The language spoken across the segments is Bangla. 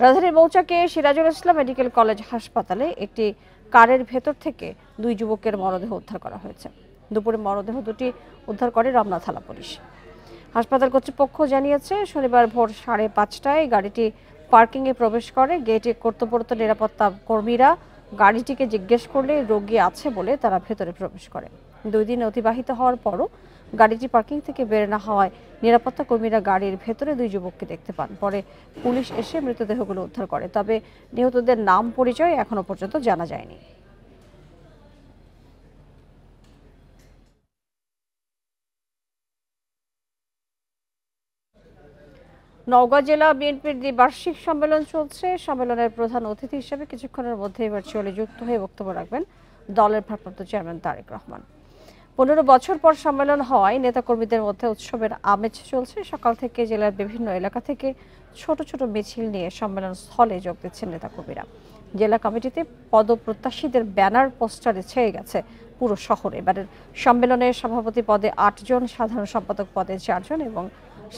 রাজধানীর মৌচাকে সিরাজুল ইসলাম মেডিকেল কলেজ হাসপাতালে একটি কারের ভেতর থেকে দুই যুবকের মরদেহ উদ্ধার করা হয়েছে। দুপুরে মরদেহ দুটি উদ্ধার করে রমনা থানা পুলিশ। হাসপাতাল কর্তৃপক্ষ জানিয়েছে, শনিবার ভোর 5:30টায় গাড়িটি পার্কিংয়ে প্রবেশ করে। গেটে কর্তব্যরত নিরাপত্তা কর্মীরা গাড়িটিকে জিজ্ঞেস করলে রোগী আছে বলে তারা ভেতরে প্রবেশ করে। 2 দিন অতিবাহিত হওয়ার পরও গাড়িটি পার্কিং থেকে বের না হওয়ায় নিরাপত্তা কর্মীরা গাড়ির ভেতরে দুই যুবককে দেখতে পান। পরে পুলিশ এসে মৃতদেহগুলো উদ্ধার করে, তবে নিহতদের নাম পরিচয় এখনো পর্যন্ত জানা যায়নি। নওগাঁ জেলা বিএনপির দ্বিবার্ষিক সম্মেলন চলছে। সম্মেলনের প্রধান অতিথি হিসেবে কিছুক্ষণের মধ্যেই ভার্চুয়ালি যুক্ত হয়ে বক্তব্য রাখবেন দলের ভারপ্রাপ্ত চেয়ারম্যান তারেক রহমান। 15 বছর পর সম্মেলন হওয়ায় নেতাকর্মীদের মধ্যে উৎসবের আমেজ চলছে। সকাল থেকে জেলার বিভিন্ন এলাকা থেকে ছোট ছোট মিছিল নিয়ে সম্মেলন স্থলে যোগ দিচ্ছেন নেতাকর্মীরা। জেলা কমিটিতে পদপ্রত্যাশীদের ব্যানার পোস্টারে ছেয়ে গেছে পুরো শহরে। এবারের সম্মেলনে সভাপতি পদে 8 জন, সাধারণ সম্পাদক পদে 4 জন এবং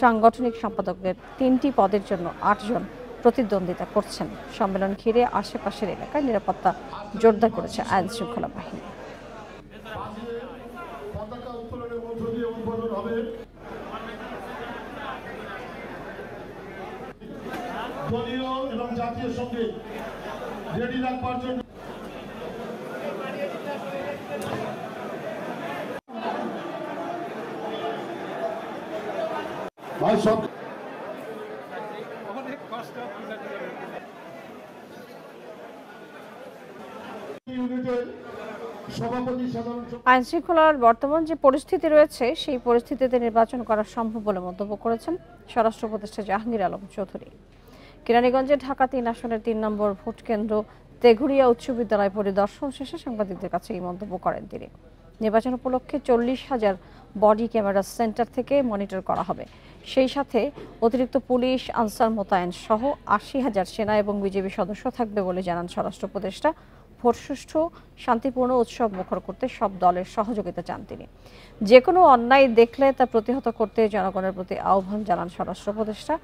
সাংগঠনিক সম্পাদকদের 3টি পদের জন্য 8 জন প্রতিদ্বন্দ্বিতা করছেন। সম্মেলন ঘিরে আশেপাশের এলাকায় নিরাপত্তা জোরদার করেছে আইন শৃঙ্খলা বাহিনী। দলীয় এবং জাতীয় সঙ্গীত রেডি রাখবার জন্য আইন শৃঙ্খলার বর্তমান যে পরিস্থিতি রয়েছে, সেই পরিস্থিতিতে নির্বাচন করা সম্ভব বলে মন্তব্য করেছেন স্বরাষ্ট্র উপদেষ্টা জাহাঙ্গীর আলম চৌধুরী। কেরানীগঞ্জে ঢাকা 3 আসনের 3 নম্বর ভোট কেন্দ্র তেঘুরিয়া উচ্চ বিদ্যালয় পরিদর্শন শেষে সাংবাদিকদের কাছে এই মন্তব্য করেন তিনি। নির্বাচন উপলক্ষে 40,000 বডি ক্যামেরা সেন্টার থেকে মনিটর করা হবে। সেই সাথে অতিরিক্ত পুলিশ, আনসার মোতায়েন সহ 80,000 সেনা এবং বিজিবি সদস্য থাকবে বলে জানান স্বরাষ্ট্র উপদেষ্টা। ভোট সুষ্ঠু, শান্তিপূর্ণ উৎসব মুখর করতে সব দলের সহযোগিতা চান তিনি। যে কোনো অন্যায় দেখলে তা প্রতিহত করতে জনগণের প্রতি আহ্বান জানান স্বরাষ্ট্র উপদেষ্টা।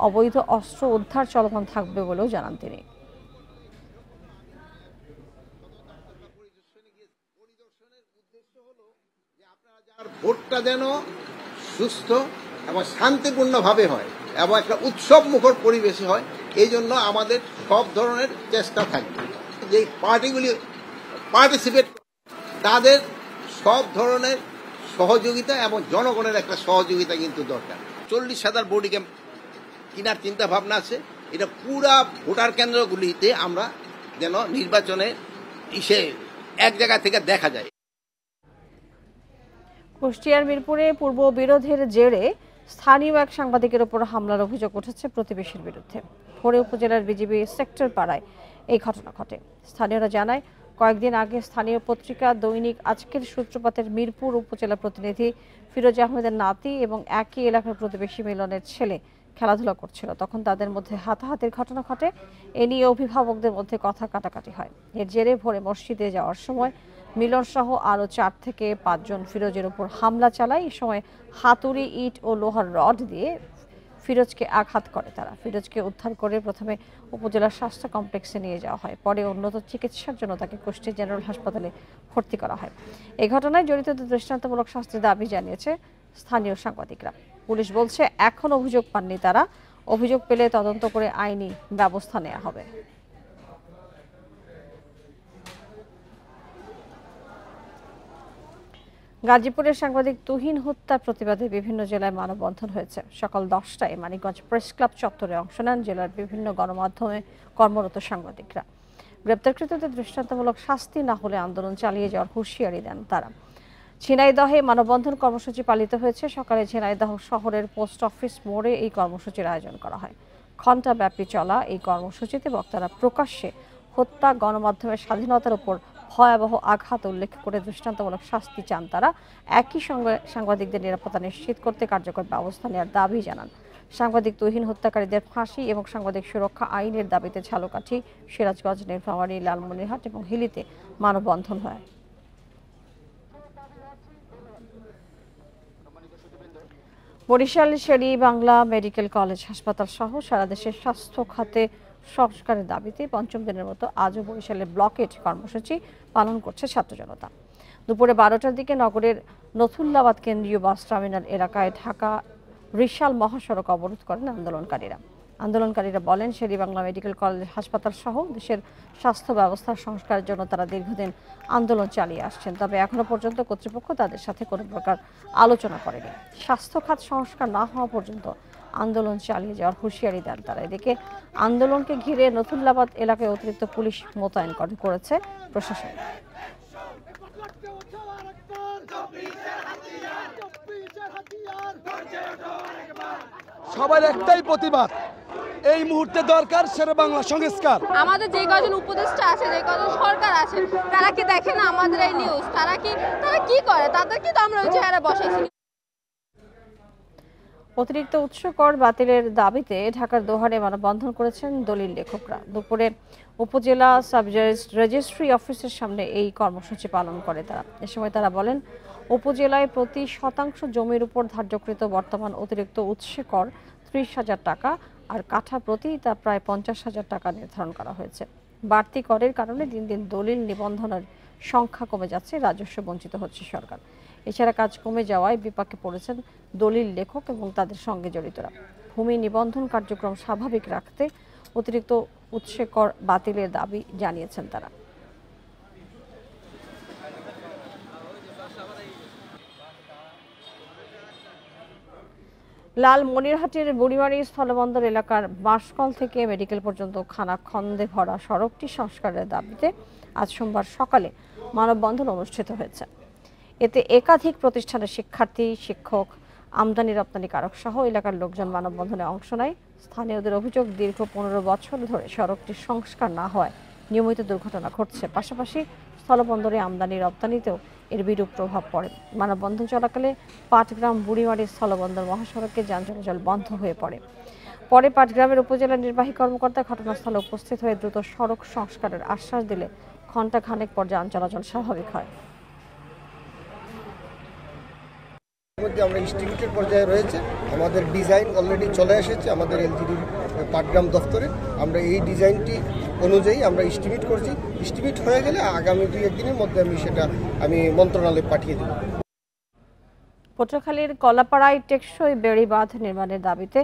অবৈধ অস্ত্র উদ্ধার চলমান থাকবে বলেও জানান তিনি। ভোটটা যেন সুস্থ এবং শান্তিপূর্ণভাবে হয় এবং একটা উৎসব মুখর পরিবেশে হয়, এই জন্য আমাদের সব ধরনের চেষ্টা থাকবে। যে পার্টিগুলি পার্টিসিপেট তাদের সব ধরনের সহযোগিতা এবং জনগণের একটা সহযোগিতা কিন্তু দরকার। 40,000 বডি ক্যাম্প কেনার চিন্তা ভাবনা আছে। এটা পুরা ভোটার কেন্দ্রগুলিতে আমরা যেন নির্বাচনে এক জায়গা থেকে দেখা যায়। কুষ্টিয়ার মিরপুরে পূর্ব বিরোধের জেরে স্থানীয় এক সাংবাদিকের উপর হামলার অভিযোগ উঠেছে প্রতিবেশীর বিরুদ্ধে। ভোরে উপজেলার বিজিবি সেক্টর পাড়ায় এই ঘটনা ঘটে। স্থানীয়রা জানায়, কয়েকদিন আগে স্থানীয় পত্রিকা দৈনিক আজকের সূত্রপাতের মিরপুর উপজেলা প্রতিনিধি ফিরোজ আহমেদের নাতি এবং একই এলাকার প্রতিবেশী মিলনের ছেলে খেলাধুলা করছিল। তখন তাদের মধ্যে হাতাহাতির ঘটনা ঘটে। এ নিয়ে অভিভাবকদের মধ্যে কথা কাটাকাটি হয়। এর জেরে ভোরে মসজিদে যাওয়ার সময় মিলন সহ আরও 4 থেকে 5 জন ফিরোজের উপর হামলা চালায়। এই সময় হাতুড়ি, ইট ও লোহার রড দিয়ে ফিরোজকে আঘাত করে তারা। ফিরোজকে উদ্ধার করে প্রথমে উপজেলা স্বাস্থ্য কমপ্লেক্সে নিয়ে যাওয়া হয়। পরে উন্নত চিকিৎসার জন্য তাকে কুষ্টিয়া জেনারেল হাসপাতালে ভর্তি করা হয়। এই ঘটনায় জড়িতদের দৃষ্টান্তমূলক শাস্তির দাবি জানিয়েছে স্থানীয় সাংবাদিকরা। পুলিশ বলছে, এখন অভিযোগ পাননি তারা। অভিযোগ পেলে তদন্ত করে আইনি ব্যবস্থা নেওয়া হবে। গাজীপুরের সাংবাদিক তুহিন হত্যার প্রতিবাদে বিভিন্ন জেলায় মানববন্ধন হয়েছে। সকাল 10টায় মানিকগঞ্জ প্রেস ক্লাব চত্বরে অংশ নেন জেলার বিভিন্ন গণমাধ্যমে কর্মরত সাংবাদিকরা। গ্রেপ্তারকৃতদের দৃষ্টান্তমূলক শাস্তি না হলে আন্দোলন চালিয়ে যাওয়ার হুঁশিয়ারি দেন তারা। ঝিনাইদহে মানববন্ধন কর্মসূচি পালিত হয়েছে। সকালে ঝিনাইদহ শহরের পোস্ট অফিস মোড়ে এই কর্মসূচির আয়োজন করা হয়। ঘণ্টাব্যাপী চলা এই কর্মসূচিতে বক্তারা প্রকাশ্যে হত্যা, গণমাধ্যমের স্বাধীনতার উপর ভয়াবহ আঘাত উল্লেখ করে দৃষ্টান্তমূলক শাস্তি চান তারা। একই সঙ্গে সাংবাদিকদের নিরাপত্তা নিশ্চিত করতে কার্যকর ব্যবস্থা নেওয়ার দাবি জানান। সাংবাদিক তুহিন হত্যাকারীদের ফাঁসি এবং সাংবাদিক সুরক্ষা আইনের দাবিতে ঝালকাঠি, সিরাজগঞ্জ, নীলফামারী, লালমনিরহাট এবং হিলিতে মানববন্ধন হয়। বরিশাল শের-ই-বাংলা মেডিকেল কলেজ হাসপাতাল সহ সারা দেশের স্বাস্থ্য খাতে সংস্কারের দাবিতে পঞ্চম দিনের মতো আজও বরিশালে ব্লকেট কর্মসূচি পালন করছে ছাত্র জনতা। দুপুরে 12টার দিকে নগরের নথুল্লাবাদ কেন্দ্রীয় বাস টার্মিনাল এলাকায় ঢাকা রিশাল মহাসড়ক অবরোধ করেন আন্দোলনকারীরা বলেন শের-ই-বাংলা মেডিকেল কলেজ হাসপাতাল সহ দেশের স্বাস্থ্য ব্যবস্থার সংস্কারের জন্য তারা দীর্ঘদিন আন্দোলন চালিয়ে আসছেন, তবে এখনো পর্যন্ত কর্তৃপক্ষ তাদের সাথে কোনো প্রকার আলোচনা করেনি। স্বাস্থ্য খাত সংস্কার না হওয়া পর্যন্ত আন্দোলন চালিয়ে যাওয়ার হুঁশিয়ারি দেন তারা। এদিকে আন্দোলনকে ঘিরে নথুল্লাবাদ এলাকায় অতিরিক্ত পুলিশ মোতায়েন করেছে প্রশাসন। সবার একটাই প্রতিবাদ, এই মুহূর্তে দরকার শের-ই-বাংলা সংস্কার। আমাদের যে কজন উপদেষ্টা আছে, যে কজন সরকার আছে, তারা কি দেখে না আমাদের এই নিউজ? তারা কি করে? তাদেরকে তো আমরা ওই চেহারা বসাইছি। অতিরিক্ত উৎস কর বাতিলের দাবিতে ঢাকার দোহারে মানববন্ধন করেছেন দলিল লেখকরা। দুপুরে উপজেলা সাব রেজিস্ট্রি অফিসের সামনে এই কর্মসূচি পালন করে তারা। এ সময় তারা বলেন, উপজেলায় প্রতি শতাংশ জমির উপর ধার্যকৃত বর্তমান অতিরিক্ত উৎসে কর 30,000 টাকা, আর কাঠা প্রতি তা প্রায় 50,000 টাকা নির্ধারণ করা হয়েছে। বাড়তি করের কারণে দিন দিন দলিল নিবন্ধনের সংখ্যা কমে যাচ্ছে, রাজস্ব বঞ্চিত হচ্ছে সরকার। এছাড়া কাজ কমে যাওয়ায় বিপাকে পড়েছেন দলিল লেখক এবং তাদের সঙ্গে জড়িতরা। ভূমি নিবন্ধন কার্যক্রম স্বাভাবিক রাখতে অতিরিক্ত উৎসে কর বাতিলের দাবি জানিয়েছেন তারা। লালমনিরহাটের বুড়িমারি স্থলবন্দর এলাকার বাঁশকল থেকে মেডিকেল পর্যন্ত খানাখন্দে ভরা সড়কটি সংস্কারের দাবিতে আজ সোমবার সকালে মানববন্ধন অনুষ্ঠিত হয়েছে। এতে একাধিক প্রতিষ্ঠানের শিক্ষার্থী, শিক্ষক, আমদানি রপ্তানিকারক সহ এলাকার লোকজন মানববন্ধনে অংশ নেয়। স্থানীয়দের অভিযোগ, দীর্ঘ 15 বছর ধরে সড়কটির সংস্কার না হওয়ায় নিয়মিত দুর্ঘটনা ঘটছে। পাশাপাশি স্থলবন্দরে আমদানি রপ্তানিতেও এর বিরূপ প্রভাব পড়ে। মানববন্ধন চলাকালে পাটগ্রাম বুড়িমারি স্থলবন্দর মহাসড়কে যান চলাচল বন্ধ হয়ে পড়ে। পরে পাটগ্রামের উপজেলা নির্বাহী কর্মকর্তা ঘটনাস্থলে উপস্থিত হয়ে দ্রুত সড়ক সংস্কারের আশ্বাস দিলে ঘণ্টাখানেক পর যান চলাচল স্বাভাবিক হয়। আমরা এস্টিমেটের পর্যায়ে রয়েছে, আমাদের ডিজাইন অলরেডি চলে এসেছে আমাদের এলজিডির পাটগ্রাম দপ্তরে। আমরা এই ডিজাইনটি অনুযায়ী আমরা এস্টিমেট করছি। এস্টিমেট হয়ে গেলে আগামী 2-1 দিনের মধ্যে আমি মন্ত্রণালয়ে পাঠিয়ে দেব। পটুয়াখালীর কলাপাড়ায় টেকসই বেড়ি বাঁধ নির্মাণের দাবিতে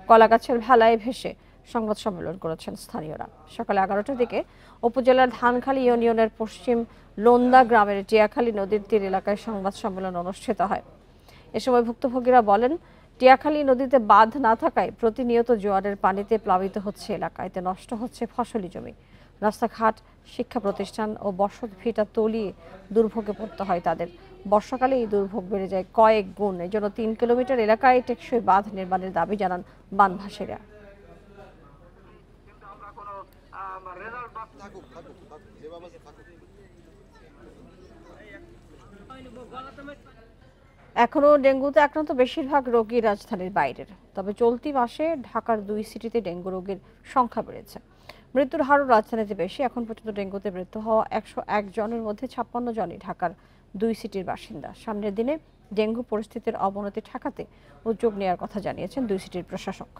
কলাগাছের ভেলায় ভেসে সংবাদ সম্মেলন করেছেন স্থানীয়রা। সকাল 11টার দিকে উপজেলার ধানখালী ইউনিয়নের পশ্চিম লোন্দা গ্রামের টিয়াখালী নদীর তীর এলাকায় সংবাদ সম্মেলন অনুষ্ঠিত হয়। এ সময় ভুক্তভোগীরা বলেন, টিয়াখালী নদীতে বাঁধ না থাকায় প্রতিনিয়ত জোয়ারের পানিতে প্লাবিত হচ্ছে এলাকা, এতে নষ্ট হচ্ছে ফসলি জমি, রাস্তাঘাট, শিক্ষা প্রতিষ্ঠান ও বসত ভিটা তলিয়ে দুর্ভোগে পড়তে হয় তাদের। বর্ষাকালে এই দুর্ভোগ বেড়ে যায় কয়েক গুণ। এজন্য 3 কিলোমিটার এলাকায় টেকসই বাঁধ নির্মাণের দাবি জানান বানভাসীরা। এখনও ডেঙ্গুতে আক্রান্ত বেশিরভাগ রোগী রাজধানীর বাইরের, তবে চলতি মাসে ঢাকার 2 সিটিতে ডেঙ্গু রোগীর সংখ্যা বেড়েছে। মৃত্যুর হারও রাজধানীতে বেশি। এখন পর্যন্ত ডেঙ্গুতে মৃত্যু হওয়া 101 জনের মধ্যে 56 জনই ঢাকার 2 সিটির বাসিন্দা। সামনের দিনে ডেঙ্গু পরিস্থিতির অবনতি ঠেকাতে উদ্যোগ নেওয়ার কথা জানিয়েছেন 2 সিটির প্রশাসক।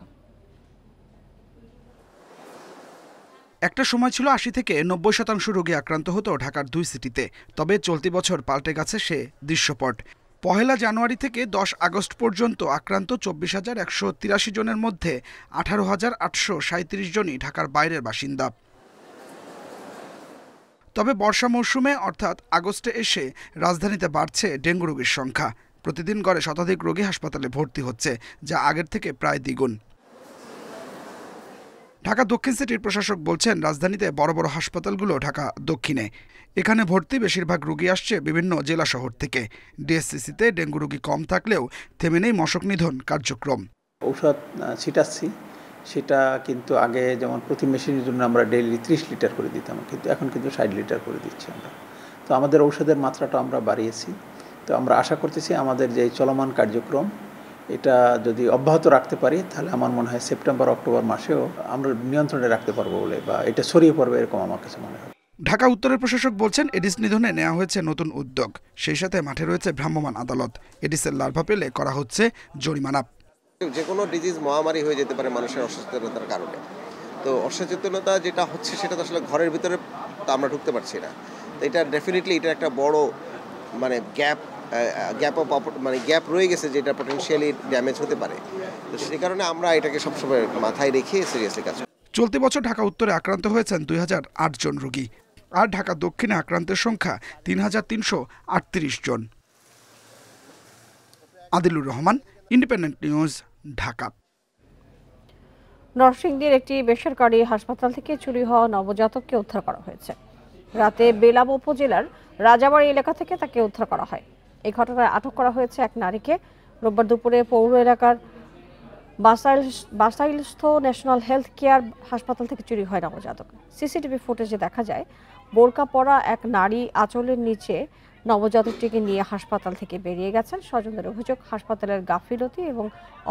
একটা সময় ছিল 80 থেকে 90% রোগী আক্রান্ত হতো ঢাকার 2 সিটিতে, তবে চলতি বছর পাল্টে গেছে সে দৃশ্যপট। 1 জানুয়ারি থেকে 10 আগস্ট পর্যন্ত আক্রান্ত 24,183 জনের মধ্যে 18,837 জনই ঢাকার বাইরের বাসিন্দা। তবে বর্ষা মৌসুমে অর্থাৎ আগস্টে এসে রাজধানীতে বাড়ছে ডেঙ্গু রোগীর সংখ্যা। প্রতিদিন গড়ে শতাধিক রোগী হাসপাতালে ভর্তি হচ্ছে, যা আগের থেকে প্রায় দ্বিগুণ। ঢাকা দক্ষিণ সিটির প্রশাসক বলছেন, রাজধানীতে বড় বড় হাসপাতালগুলো ঢাকা দক্ষিণে। এখানে ভর্তি বেশিরভাগ রোগী আসছে বিভিন্ন জেলা শহর থেকে। ডিএসসিসিতে ডেঙ্গু রোগী কম থাকলেও থেমে নেই মশক নিধন কার্যক্রম। ঔষধ ছিটাচ্ছি, সেটা কিন্তু আগে যেমন প্রতি মেশিনের জন্য আমরা ডেইলি 30 লিটার করে দিতাম, কিন্তু এখন কিন্তু 60 লিটার করে দিচ্ছি আমরা। তো আমাদের ঔষধের মাত্রাটা আমরা বাড়িয়েছি। তো আমরা আশা করতেছি আমাদের যে চলমান কার্যক্রম এটা যদি অব্যাহত রাখতে পারি, তাহলে আমার মনে হয় সেপ্টেম্বর অক্টোবর মাসেও আমরা নিয়ন্ত্রণে রাখতে পারবো বলে, বা এটা ছড়িয়ে পড়বে এরকম আমার কাছে মনে হয়। ঢাকা উত্তরের প্রশাসক বলছেন, এডিস নিধনে নেওয়া হয়েছে নতুন উদ্যোগ। সেই সাথে মাঠে রয়েছে ভ্রাম্যমাণ আদালত। এডিসের লার্ভা পেলে করা হচ্ছে জরিমানা। যে কোনো ডিজিজ মহামারী হয়ে যেতে পারে মানুষের অসুস্থতার কারণে। তো অসচেতনতা যেটা হচ্ছে সেটা তো আসলে ঘরের ভিতরে তো আমরা ঢুকতে পারছি না। তো এটা ডেফিনেটলি এটা একটা বড় মানে গ্যাপ রয়ে গেছে, যেটা পটেনশিয়ালি ড্যামেজ হতে পারে। তো সেই কারণে আমরা এটাকে সবসময় মাথায় রেখে সিরিয়াসলি কাজ করি। চলতি বছর ঢাকা উত্তরে আক্রান্ত হয়েছেন 2008 জন রোগী, আর ঢাকা দক্ষিণে আক্রান্তের সংখ্যা 3338 জন। Adilur Rahman, independent news, Dhaka. নরসিংদীর একটি বেসরকারি হাসপাতাল থেকে চুরি হওয়া নবজাতককে উদ্ধার করা হয়েছে। রাতে বেলাব উপজেলার রাজাবাড়ি এলাকা থেকে তাকে উদ্ধার করা হয়। এই ঘটনায় আটক করা হয়েছে এক নারীকে। রোববার দুপুরে পৌর এলাকার বাসাইলস্থ ন্যাশনাল হেলথ কেয়ার হাসপাতাল থেকে চুরি হয় নবজাতক। সিসিটিভি ফুটেজে দেখা যায় বোরকা পরা এক নারী আঁচলের নিচে নবজাতকটিকে নিয়ে হাসপাতাল থেকে বেরিয়ে গেছেন। স্বজনদের অভিযোগ, হাসপাতালের গাফিলতি এবং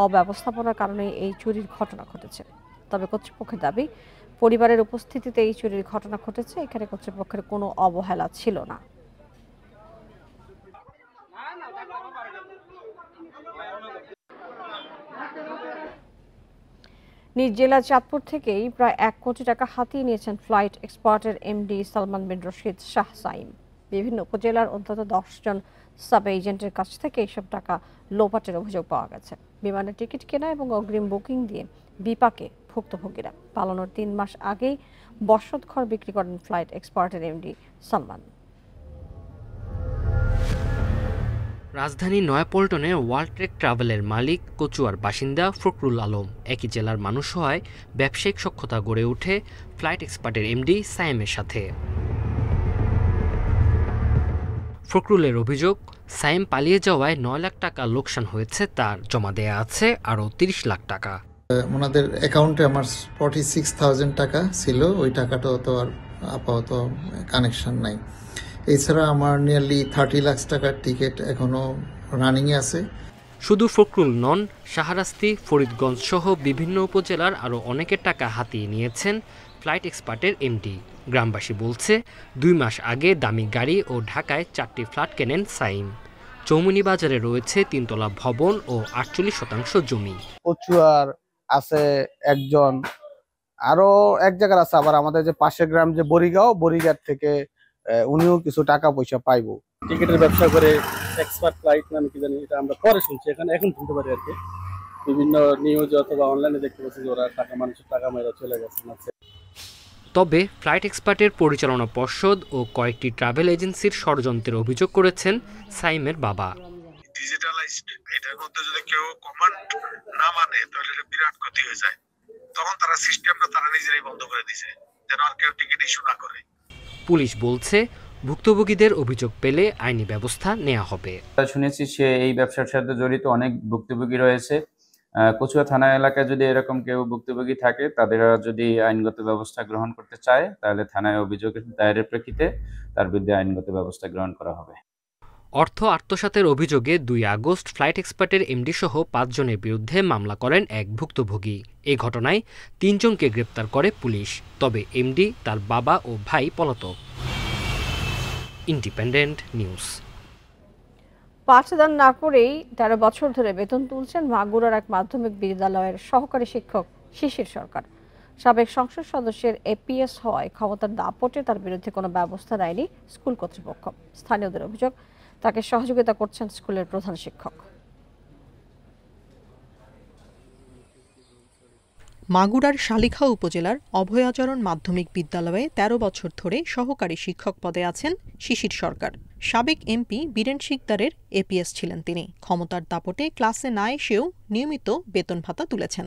অব্যবস্থাপনার কারণে এই চুরির ঘটনা ঘটেছে। তবে কর্তৃপক্ষের দাবি, পরিবারের উপস্থিতিতে এই চুরির ঘটনা ঘটেছে। এখানে কর্তৃপক্ষের কোনো অবহেলা ছিল না। নিজ জেলা চাঁদপুর থেকেই প্রায় 1 কোটি টাকা হাতিয়ে নিয়েছেন ফ্লাইট এক্সপার্টের এমডি সালমান বিন রশিদ শাহ সাইম। বিভিন্ন উপজেলার অন্তত 10 জন সাব এজেন্টের কাছ থেকে এইসব টাকা লোপাটের অভিযোগ পাওয়া গেছে। বিমানের টিকিট কেনা এবং অগ্রিম বুকিং দিয়ে বিপাকে ভুক্তভোগীরা। পালানোর 3 মাস আগেই বসতঘর বিক্রি করেন ফ্লাইট এক্সপার্টের এমডি সালমান। রাজধানী নয়াপল্টনে ওয়ার্ল্ডট্রেক ট্রাভেলের মালিক কচুয়ার বাসিন্দা ফখরুল আলম। একই জেলার মানুষ হওয়ায় ব্যবসায়িক সখ্যতা গড়ে ওঠে ফ্লাইট এক্সপার্টের এমডি সাইমের সাথে। ফখরুলের অভিযোগ, সাইম পালিয়ে যাওয়ায় 9 লাখ টাকা লোকসান হয়েছে তার। জমা দেয়া আছে আরও 30 লাখ টাকা। ওনাদের অ্যাকাউন্টে আমার 46,000 টাকা ছিল, ওই টাকাটাও তো আর আপাতত কানেকশন নাই। এছাড়া আমার নিয়ারলি 30 লাখ টাকার টিকিট এখনো রানিংয়ে আছে। শুধু ফখরুল নন, শাহরাস্তি, ফরিদগঞ্জ সহ বিভিন্ন উপজেলার আরও অনেকের টাকা হাতিয়ে নিয়েছেন ফ্লাইট এক্সপার্টের এমডি। গ্রামবাসী বলছে, 2 মাস আগে দামি গাড়ি ও ঢাকায় 4টি ফ্ল্যাট কেনেন সাইম। চৌমুনি বাজারে রয়েছে 3 তলা ভবন ও 48% জমি। কচুয়ার আছে একজন, আরো এক জায়গার আছে, আবার আমাদের যে পাশের গ্রাম যে বরিগাঁও থেকে উনিও কিছু টাকা পয়সা পাইবো। টিকিটের ব্যবসা করে এক্সপার্ট ফ্লাইট নামে কি জানি, এটা আমরা পরে শুনছি, এখন শুনতে পারি আর কি। বিভিন্ন নিউজ অথবা অনলাইনে দেখতে পাচ্ছি যে ওরা মানুষের টাকা মেরা চলে গেছে। তবে ফ্লাইট এক্সপার্টের পরিচালনা পর্ষদ ও কয়েকটি ট্রাভেল এজেন্সির ষড়যন্ত্রের অভিযোগ করেছেন সাইমের বাবা। ডিজিটালাইজড, এটার মধ্যে যদি কেউ কমান্ড না মানে তাহলে এটা বিরাট ক্ষতি হয়ে যায়। তখন তারা সিস্টেমটা তারা নিজেরাই বন্ধ করে দিয়েছে, যেন আর কেউ টিকিট ইস্যু না করে। পুলিশ বলছে, ভুক্তভোগীদের অভিযোগ পেলে আইনি ব্যবস্থা নেওয়া হবে। শুনেছি সে এই ব্যবসার সাথে জড়িত অনেক ভুক্তভোগী রয়েছে। কচুয়া থানা এলাকায় যদি এরকম কেউ ভুক্তভোগী থাকে, তাদেরা যদি আইনগত ব্যবস্থা গ্রহণ করতে চায়, তাহলে থানায় অভিযোগ দায়েরের প্রেক্ষিতে তার বিরুদ্ধে আইনগত ব্যবস্থা গ্রহণ করা হবে। অর্থ আত্মসাতের অভিযোগে 2 আগস্ট ফ্লাইট এক্সপার্টের এমডি সহ 5 জনের বিরুদ্ধে মামলা করেন এক ভুক্তভোগী। এই ঘটনায় 3 জনকে গ্রেপ্তার করে পুলিশ। তবে এমডি, তার বাবা ও ভাই পলাতক। Independent news. পাঠদান না করেই 13 বছর ধরে বেতন তুলছেন মাগুরার এক মাধ্যমিক বিদ্যালয়ের সহকারী শিক্ষক শিশির সরকার। সাবেক সংসদ সদস্যের এপিএস হওয়ায় ক্ষমতার দাপটে তার বিরুদ্ধে কোনো ব্যবস্থা নেয়নি স্কুল কর্তৃপক্ষ। স্থানীয়দের অভিযোগ, তাকে সহযোগিতা করছেন স্কুলের প্রধান শিক্ষক। মাগুরার শালিখা উপজেলার অভয়াচরণ মাধ্যমিক বিদ্যালয়ে 13 বছর ধরে সহকারী শিক্ষক পদে আছেন শিশির সরকার। সাবেক এমপি বীরেন শিকদারের এপিএস ছিলেন তিনি। ক্ষমতার দাপটে ক্লাসে না এসেও নিয়মিত বেতন ভাতা তুলেছেন।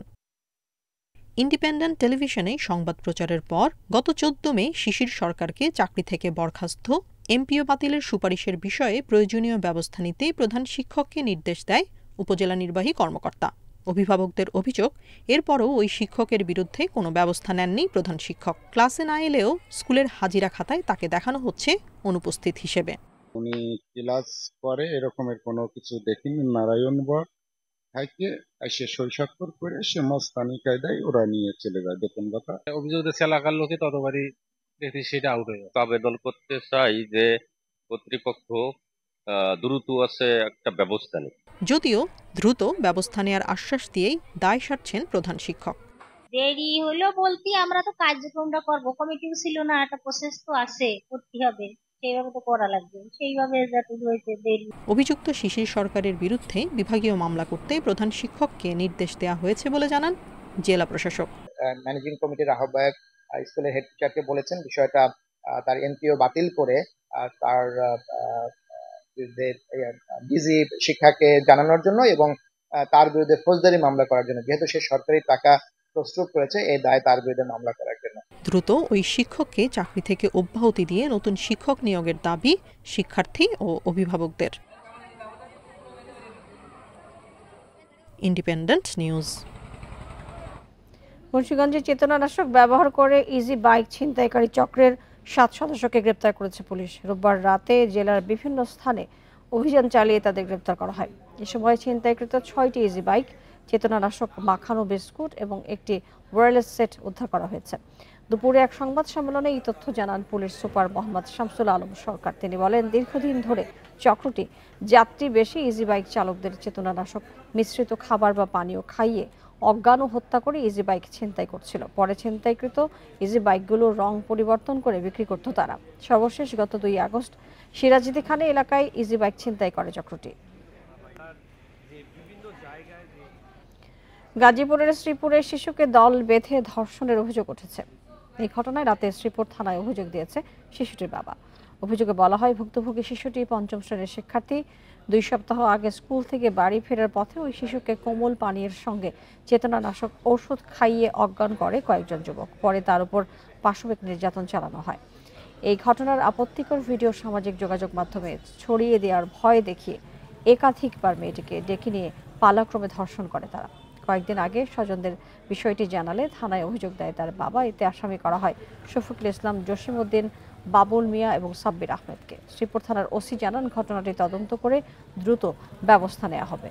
ইন্ডিপেন্ডেন্ট টেলিভিশনে সংবাদ প্রচারের পর গত 14 মে শিশির সরকারকে চাকরি থেকে বরখাস্ত, এমপিও বাতিলের সুপারিশের বিষয়ে প্রয়োজনীয় ব্যবস্থা নিতে প্রধান শিক্ষককে নির্দেশ দেয় উপজেলা নির্বাহী কর্মকর্তা। অভিভাবকদের অভিযোগ, এরপরও ওই শিক্ষকের বিরুদ্ধে কোনো ব্যবস্থা নেননি প্রধান শিক্ষক। ক্লাসে না এলেও স্কুলের হাজিরা খাতায় তাকে দেখানো হচ্ছে অনুপস্থিত হিসেবে। উনি ক্লাস করে এরকমের কোনো কিছু দেখিনি। নারায়ণগড় থেকে এসে শৈশাক্ষর করে সে মস্তানি কায়দায় ওরা নিয়ে চলে যায় বেতন ভাতা। অভিযোগ দিচ্ছে এলাকার লোকে, ততবারই দেখি সেটা আউট হয়ে যায়। আবেদন করতে চাই যে কর্তৃপক্ষ দ্রুত আছে একটা ব্যবস্থা নেই। যদিও দ্রুত ব্যবস্থা নেওয়ার আশ্বাস দিয়েই দায় সারছেন প্রধান শিক্ষক। দেরি হলো বলতে আমরা তো কার্যক্রমটা করবো, কমিটিও ছিল না, একটা প্রসেস তো আছে, করতে হবে, সেইভাবে তো করা লাগবে, সেইভাবে যতটুকু হয়েছে দেরি। অভিযুক্ত শিশির সরকারের বিরুদ্ধে বিভাগীয় মামলা করতে প্রধান শিক্ষককে নির্দেশ দেওয়া হয়েছে বলে জানান জেলা প্রশাসক। ম্যানেজিং কমিটির আহ্বায়ক স্কুলের হেড টিচারকে বলেছেন বিষয়টা তার এমপিও বাতিল করে তার ডিজি শিক্ষাকে জানানোর জন্য এবং তার বিরুদ্ধে ফৌজদারি মামলা করার জন্য, যেহেতু সে সরকারি টাকা প্রস্তুত করেছে, এই দায় তার বিরুদ্ধে মামলা করার জন্য। দ্রুত ওই শিক্ষককে চাকরি থেকে অব্যাহতি দিয়ে নতুন শিক্ষক নিয়োগের দাবি শিক্ষার্থী ও অভিভাবকদের। Independent news. মুন্সিগঞ্জে চেতনানাশক ব্যবহার করে ইজি বাইক ছিনতাইকারী চক্রের 7 সদস্যকে গ্রেপ্তার করেছে পুলিশ। রোববার রাতে জেলার বিভিন্ন স্থানে অভিযান চালিয়ে তাদের গ্রেপ্তার করা হয়। এ সময় ছিনতাইকৃত 6টি ইজি বাইক, চেতনানাশক মাখানো বিস্কুট এবং একটি ওয়্যারলেস সেট উদ্ধার করা হয়েছে। দুপুরে এক সংবাদ সম্মেলনে এই তথ্য জানান পুলিশ সুপার মোহাম্মদ শামসুল আলম সরকার। তিনি বলেন, দীর্ঘদিন ধরে চক্রটি যাত্রী বেশি ইজি বাইক চালকদের চেতনানাশক মিশ্রিত খাবার বা পানীয় খাইয়ে অজ্ঞান ও হত্যা করে ইজি বাইক ছিনতাই করছিল। পরে ছিনতাইকৃত ইজি বাইকগুলোর রং পরিবর্তন করে বিক্রি করত তারা। সর্বশেষ গত 2 আগস্ট সিরাজদি খানে এলাকায় ইজি বাইক ছিনতাই করে চক্রটি। গাজীপুরের শ্রীপুরে শিশুকে দল বেঁধে ধর্ষণের অভিযোগ উঠেছে। এই ঘটনায় রাতে শ্রীপুর থানায় অভিযোগ দিয়েছে শিশুটির বাবা। অভিযোগে বলা হয়, ভুক্তভোগী শিশুটি 5ম শ্রেণীর শিক্ষার্থী। 2 সপ্তাহ আগে স্কুল থেকে বাড়ি ফেরার পথে ওই শিশুকে কোমল পানীয়ের সঙ্গে চেতনানাশক ওষুধ খাইয়ে অজ্ঞান করে কয়েকজন যুবক। পরে তার উপর পাশবিক নির্যাতন চালানো হয়। এই ঘটনার আপত্তিকর ভিডিও সামাজিক যোগাযোগ মাধ্যমে ছড়িয়ে দেওয়ার ভয় দেখিয়ে একাধিকবার মেয়েটিকে ডেকে নিয়ে পালাক্রমে ধর্ষণ করে তারা। কয়েকদিন আগে স্বজনদের বিষয়টি জানালে থানায় অভিযোগ দেয় তার বাবা। এতে আসামি করা হয় শফিকুল ইসলাম, জসিমউদ্দিন, বাবুল মিয়া এবং সাব্বির আহমেদকে। শ্রীপুর থানার ওসি জানান, ঘটনাটি তদন্ত করে দ্রুত ব্যবস্থা নেওয়া হবে।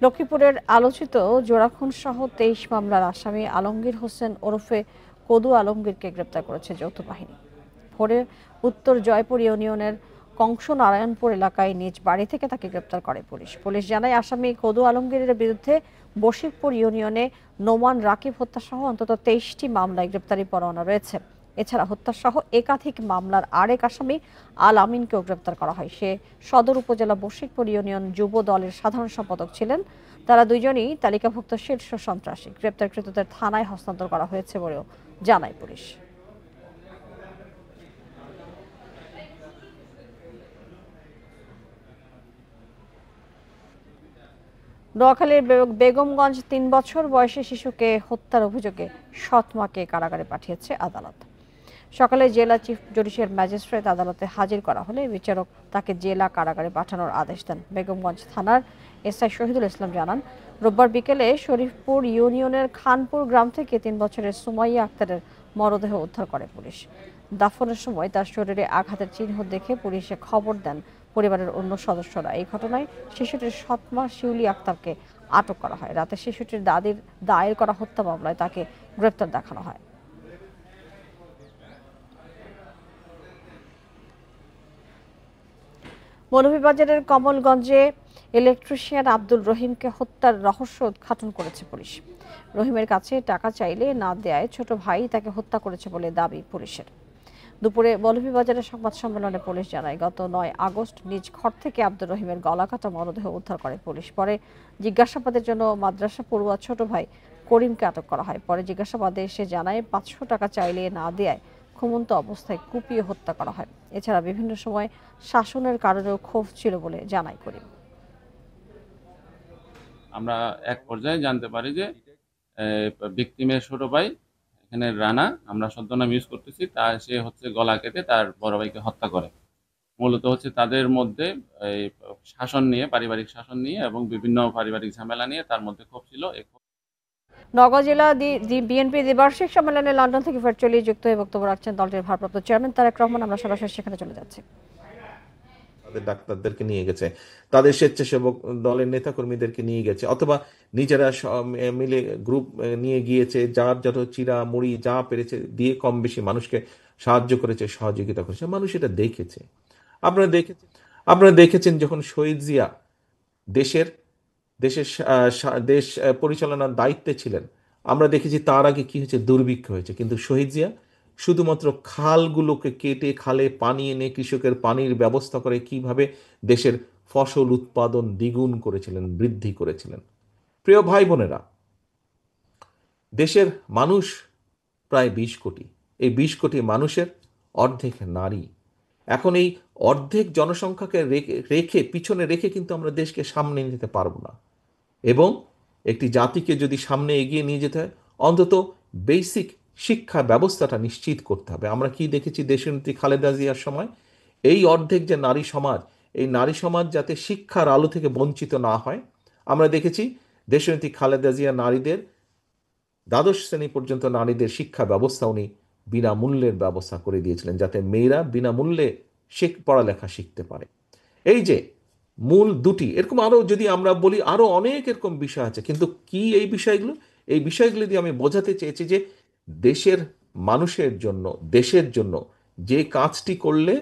লক্ষ্মীপুরের আলোচিত জোড়াখুন সহ 23 মামলার আসামি আলমগীর হোসেন ওরফে কদু আলমগীরকে গ্রেপ্তার করেছে যৌথ বাহিনী। ভোরে উত্তর জয়পুর ইউনিয়নের কংস নারায়ণপুর এলাকায় নিজ বাড়ি থেকে তাকে গ্রেপ্তার করে পুলিশ। পুলিশ জানায়, আসামি কদু আলমগীরের বিরুদ্ধে বশিরপুর ইউনিয়নে নোমান রাকিব হত্যাসহ অন্তত 23টি মামলায় গ্রেপ্তারি পরোয়ানা রয়েছে। এছাড়া হত্যাসহ একাধিক মামলার আরেক আসামি আল আমিনকেও গ্রেপ্তার করা হয়। সে সদর উপজেলা বশিরপুর ইউনিয়ন যুব দলের সাধারণ সম্পাদক ছিলেন। তারা দুইজনই তালিকাভুক্ত শীর্ষ সন্ত্রাসী। গ্রেপ্তারকৃতদের থানায় হস্তান্তর করা হয়েছে বলেও জানায় পুলিশ। নোয়াখালীর বেগমগঞ্জ 3 বছর বয়সী শিশুকে হত্যার অভিযোগে সৎ মাকে কারাগারে পাঠিয়েছে আদালত। সকালে জেলা চিফ জুডিশিয়াল ম্যাজিস্ট্রেট আদালতে হাজির করা হলে বিচারক তাকে জেলা কারাগারে পাঠানোর আদেশ দেন। বেগমগঞ্জ থানার এসআই শহীদুল ইসলাম জানান, রোববার বিকেলে শরীফপুর ইউনিয়নের খানপুর গ্রাম থেকে 3 বছরের সুমাইয়া আক্তারের মরদেহ উদ্ধার করে পুলিশ। দাফনের সময় তার শরীরে আঘাতের চিহ্ন দেখে পুলিশে খবর দেন পরিবারের অন্য সদস্যরা। এই ঘটনায় শিশুটির সৎমা শিউলি আক্তারকে আটক করা হয়। রাতে শিশুটির দাদির দায়ের করা হত্যা মামলায় তাকে গ্রেপ্তার দেখানো হয়। মৌলভীবাজারের কমলগঞ্জে ইলেকট্রিশিয়ান আব্দুল রহিমকে হত্যার রহস্য উদ্ঘাটন করেছে পুলিশ। রহিমের কাছে টাকা চাইলে না দেয়ায় ছোট ভাই তাকে হত্যা করেছে বলে দাবি পুলিশের। দুপুরে মৌলভীবাজারের সংবাদ সম্মেলনে পুলিশ জানায়, গত 9 আগস্ট নিজ ঘর থেকে আব্দুর রহিমের গলাকাটা মরদেহ উদ্ধার করে পুলিশ। পরে জিজ্ঞাসাবাদের জন্য মাদ্রাসা পড়ুয়া ছোট ভাই করিমকে আটক করা হয়। পরে জিজ্ঞাসাবাদে সে জানায় 500 টাকা চাইলে না দেয়ায় ঘুমন্ত অবস্থায় কুপিয়ে হত্যা করা হয়। এছাড়া বিভিন্ন সময় শাসনের কারণেও ক্ষোভ ছিল বলে জানায় করিম। আমরা এক পর্যায়ে জানতে পারি যে ভিকটিমের ছোট ভাই এখানে রানা, আমরা ছদ্মনাম ইউজ করতেছি, সে হচ্ছে গলা কেটে তার বড় ভাইকে হত্যা করে। মূলত হচ্ছে তাদের মধ্যে এই শাসন নিয়ে, পারিবারিক শাসন নিয়ে এবং বিভিন্ন পারিবারিক ঝামেলা নিয়ে তার মধ্যে ক্ষোভ ছিল। নওগাঁ জেলা বিএনপি দ্বিবার্ষিক সম্মেলনে লন্ডন থেকে ভার্চুয়ালি যুক্ত হয়ে বক্তব্য রাখছেন দলটির ভারপ্রাপ্ত চেয়ারম্যান তারেক রহমান। আমরা সরাসরি সেখানে চলে যাচ্ছি। ডাক্তারদেরকে নিয়ে গেছে, তাদের স্বেচ্ছাসেবক দলের নেতাকর্মীদেরকে নিয়ে গেছে, অথবা নিজেরা মিলে গ্রুপ নিয়ে গিয়েছে, যার যত চিরা মুড়ি যা পেরেছে দিয়ে কম বেশি মানুষকে সাহায্য করেছে, সহযোগিতা করেছে। মানুষ এটা দেখেছে। আপনারা দেখেছেন যখন শহীদ জিয়া দেশের দেশের দেশ পরিচালনার দায়িত্বে ছিলেন, আমরা দেখেছি তার আগে কি হয়েছে, দুর্ভিক্ষ হয়েছে, কিন্তু শহীদ জিয়া শুধুমাত্র খালগুলোকে কেটে খালে পানি এনে কৃষকের পানির ব্যবস্থা করে কিভাবে দেশের ফসল উৎপাদন দ্বিগুণ করেছিলেন, বৃদ্ধি করেছিলেন। প্রিয় ভাই বোনেরা, দেশের মানুষ প্রায় 20 কোটি। এই 20 কোটি মানুষের অর্ধেক নারী। এখন এই অর্ধেক জনসংখ্যাকে পিছনে রেখে কিন্তু আমরা দেশকে সামনে নিতে পারবো না। এবং একটি জাতিকে যদি সামনে এগিয়ে নিয়ে যেতে হয়, অন্তত বেসিক শিক্ষা ব্যবস্থাটা নিশ্চিত করতে হবে। আমরা কি দেখেছি দেশনেত্রী খালেদা জিয়ার সময়, এই অর্ধেক যে নারী সমাজ, এই নারী সমাজ যাতে শিক্ষার আলো থেকে বঞ্চিত না হয়, আমরা দেখেছি দেশনেত্রী খালেদা জিয়া নারীদের দ্বাদশ শ্রেণী পর্যন্ত নারীদের শিক্ষা ব্যবস্থা উনি বিনামূল্যের ব্যবস্থা করে দিয়েছিলেন, যাতে মেয়েরা বিনামূল্যে পড়ালেখা শিখতে পারে। এই যে মূল দুটি, এরকম আরও যদি আমরা বলি আরও অনেক এরকম বিষয় আছে, কিন্তু কি এই বিষয়গুলো? এই বিষয়গুলো দিয়ে আমি বোঝাতে চেয়েছি যে দেশের মানুষের জন্য, দেশের জন্য যে কাজটি করলে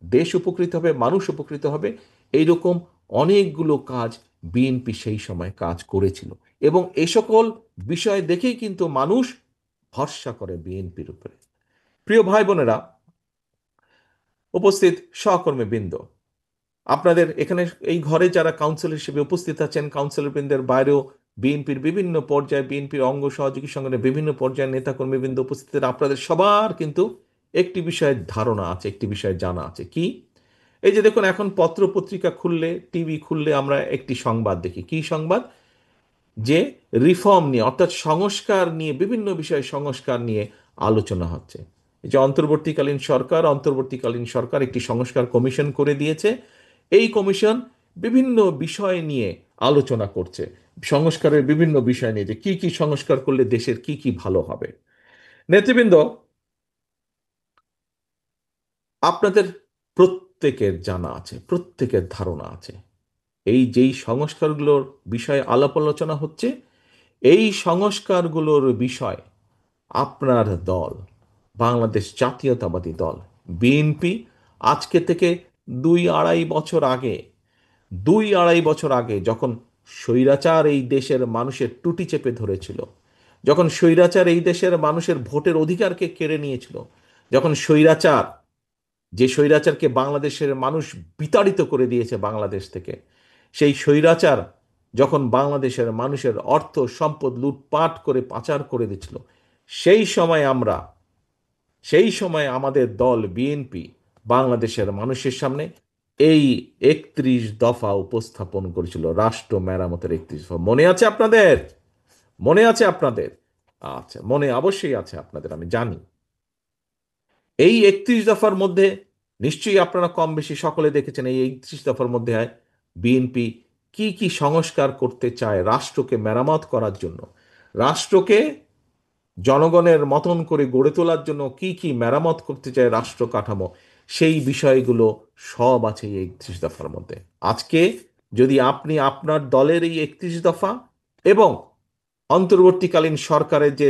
দেশ উপকৃত হবে, মানুষ উপকৃত হবে, এইরকম অনেকগুলো কাজ বিএনপি সেই সময় কাজ করেছিল। এবং এই সকল বিষয় দেখেই কিন্তু মানুষ ভরসা করে বিএনপির উপরে। প্রিয় ভাই বোনেরা, উপস্থিত সহকর্মীবৃন্দ, আপনাদের এখানে এই ঘরে যারা কাউন্সিলর হিসেবে উপস্থিত আছেন, কাউন্সিলরবৃন্দের বাইরেও বিএনপির বিভিন্ন পর্যায়ে, বিএনপির অঙ্গ সহযোগী সংগঠনের বিভিন্ন পর্যায়ে নেতাকর্মীবৃন্দ উপস্থিত, আপনাদের সবার কিন্তু একটি বিষয়ের ধারণা আছে, একটি বিষয়ে জানা আছে। কি? এই যে দেখুন, এখন পত্র পত্রিকা খুললে, টিভি খুললে আমরা একটি সংবাদ দেখি। কি সংবাদ? যে রিফর্ম নিয়ে, অর্থাৎ সংস্কার নিয়ে, বিভিন্ন বিষয়ে সংস্কার নিয়ে আলোচনা হচ্ছে। এই যে অন্তর্বর্তীকালীন সরকার একটি সংস্কার কমিশন করে দিয়েছে। এই কমিশন বিভিন্ন বিষয় নিয়ে আলোচনা করছে, সংস্কারের বিভিন্ন বিষয় নিয়ে, যে কি কি সংস্কার করলে দেশের কি কি ভালো হবে। নেতৃবৃন্দ, আপনাদের প্রত্যেকের জানা আছে, প্রত্যেকের ধারণা আছে, এই যেই সংস্কারগুলোর বিষয়ে আলাপ আলোচনা হচ্ছে, এই সংস্কারগুলোর বিষয় আপনার দল, বাংলাদেশ জাতীয়তাবাদী দল বিএনপি, আজকে থেকে 2-2.5 বছর আগে যখন স্বৈরাচার এই দেশের মানুষের টুটি চেপে ধরেছিল, যখন স্বৈরাচার এই দেশের মানুষের ভোটের অধিকারকে কেড়ে নিয়েছিল, যখন যে স্বৈরাচারকে বাংলাদেশের মানুষ বিতাড়িত করে দিয়েছে বাংলাদেশ থেকে, সেই স্বৈরাচার যখন বাংলাদেশের মানুষের অর্থ সম্পদ লুটপাট করে পাচার করে দিচ্ছিল, সেই সময় আমাদের দল বিএনপি বাংলাদেশের মানুষের সামনে এই 31 দফা উপস্থাপন করেছিল, রাষ্ট্র মেরামতের 31 দফা। মনে আছে আপনাদের? আচ্ছা, মনে অবশ্যই আছে আপনাদের, আমি জানি। এই 31 দফার মধ্যে নিশ্চয়ই আপনারা কম বেশি সকলে দেখেছেন, এই 31 দফার মধ্যে বিএনপি কি কি সংস্কার করতে চায় রাষ্ট্রকে মেরামত করার জন্য, রাষ্ট্রকে জনগণের মতন করে গড়ে তোলার জন্য কি কি মেরামত করতে চায় রাষ্ট্র কাঠামো, সেই বিষয়গুলো সব আছে এই 31 দফার মধ্যে। আজকে যদি আপনি আপনার দলের এই 31 দফা এবং অন্তর্বর্তীকালীন সরকারের যে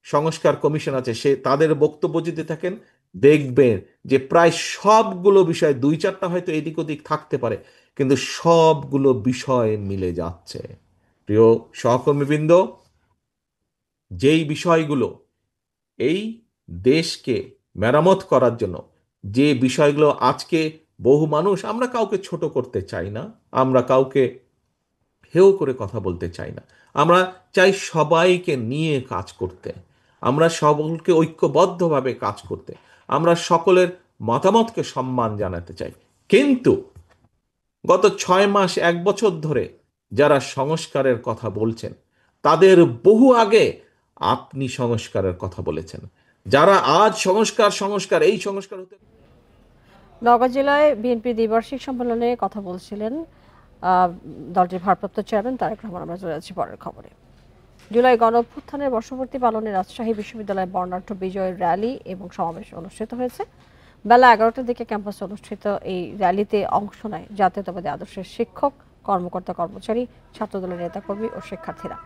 সংস্কার কমিশন আছে তাদের বক্তব্য যদি থাকেন, দেখবেন যে প্রায় সবগুলো বিষয়, 2-4টা হয়তো এদিক ওদিক থাকতে পারে, কিন্তু সবগুলো বিষয় মিলে যাচ্ছে। প্রিয় সহকর্মীবৃন্দ, যেই বিষয়গুলো এই দেশকে মেরামত করার জন্য, যে বিষয়গুলো আজকে বহু মানুষ, আমরা কাউকে ছোট করতে চাই না, আমরা কাউকে হেয় করে কথা বলতে চাই না, আমরা চাই সবাইকে নিয়ে কাজ করতে, আমরা সকলকে ঐক্যবদ্ধভাবে কাজ করতে, আমরা সকলের মতামতকে সম্মান জানাতে চাই। কিন্তু গত 6 মাস 1 বছর ধরে যারা সংস্কারের কথা বলছেন, তাদের বহু আগে আপনি সংস্কারের কথা বলেছেন। যারা আজ সংস্কার এই সংস্কার হতে। নওগাঁ জেলায় বিএনপি দ্বিবার্ষিক সম্মেলনে কথা বলছিলেন দলটির ভারপ্রাপ্ত চেয়ারম্যান তারেক রহমান। আমরা চলে যাচ্ছি পরের খবরে। জুলাই গণঅভ্যুত্থানের বর্ষপূর্তি পালনে রাজশাহী বিশ্ববিদ্যালয়ে বর্ণাঢ্য বিজয় র্যালি এবং সমাবেশ অনুষ্ঠিত হয়েছে। বেলা 11টার দিকে ক্যাম্পাসে অনুষ্ঠিত এই র্যালিতে অংশ নেয় জাতীয়তাবাদী আদর্শের শিক্ষক, কর্মকর্তা, কর্মচারী, ছাত্রদলের নেতাকর্মী ও শিক্ষার্থীরা।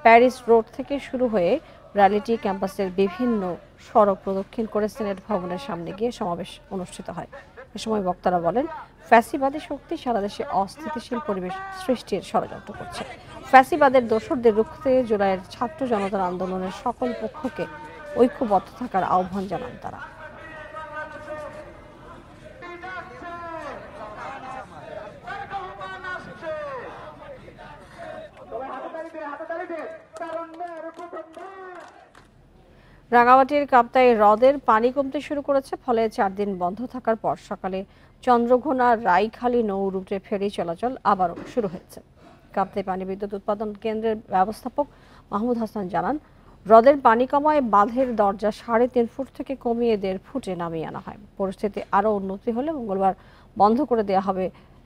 প্যারিস রোড থেকে শুরু হয়ে র্যালিটি ক্যাম্পাসের বিভিন্ন সড়ক প্রদক্ষিণ করে সিনেট ভবনের সামনে গিয়ে সমাবেশ অনুষ্ঠিত হয়। এ সময় বক্তারা বলেন, ফ্যাসিবাদী শক্তি সারা দেশে অস্থিতিশীল পরিবেশ সৃষ্টির ষড়যন্ত্র করছে। ফ্যাসিবাদের দোসরদের রুখতে জুলাইয়ের ছাত্র জনতার আন্দোলনের সকল পক্ষকে ঐক্যবদ্ধ থাকার আহ্বান জানান তারা। রাঙামাটির কাপ্তাই হ্রদের পানি কমতে শুরু করেছে, ফলে 4 দিন বন্ধ থাকার পর সকালে চন্দ্রঘোনা রাইখালী নৌ রুটে ফেরি চলাচল আবারও শুরু হয়েছে। কাপ্তাই পানি বিদ্যুৎ উৎপাদন কেন্দ্রের ব্যবস্থাপক মাহমুদ হাসান জানান, হ্রদের পানি কমায় বাঁধের দরজা 3.5 ফুট থেকে কমিয়ে 1.5 ফুটে নামিয়ে আনা হয়। পরিস্থিতি আরও উন্নতি হলে মঙ্গলবার বন্ধ করে দেওয়া হবে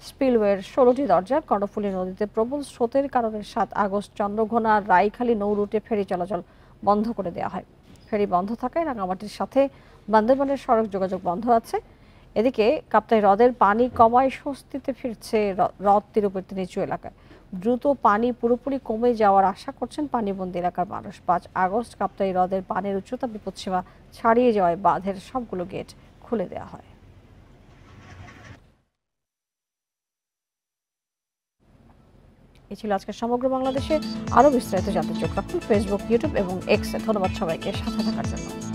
স্পিলওয়ের 16টি দরজা। কর্ণফুলী নদীতে প্রবল স্রোতের কারণে 7 আগস্ট চন্দ্রঘোনা রাইখালী নৌ রুটে ফেরি চলাচল বন্ধ করে দেওয়া হয়। ফেরি বন্ধ থাকায় রাঙামাটির সাথে বান্দরবানের সড়ক যোগাযোগ বন্ধ আছে। এদিকে কাপ্তাই হ্রদের পানি কমায় স্বস্তিতে ফিরছে হ্রদ তীরবর্তী নিচু এলাকায়। দ্রুত পানি পুরোপুরি কমে যাওয়ার আশা করছেন পানিবন্দী এলাকার মানুষ। 5 আগস্ট কাপ্তাই হ্রদের পানির উচ্চতা বিপদসীমা ছাড়িয়ে যাওয়ায় বাঁধের সবগুলো গেট খুলে দেওয়া হয়। এই ছিল আজকে সমগ্র বাংলাদেশে। আরো বিস্তারিত জানতে চোখ রাখুন ফেসবুক, ইউটিউব এবং এক্সে। ধন্যবাদ সবাইকে সাথে থাকার জন্য।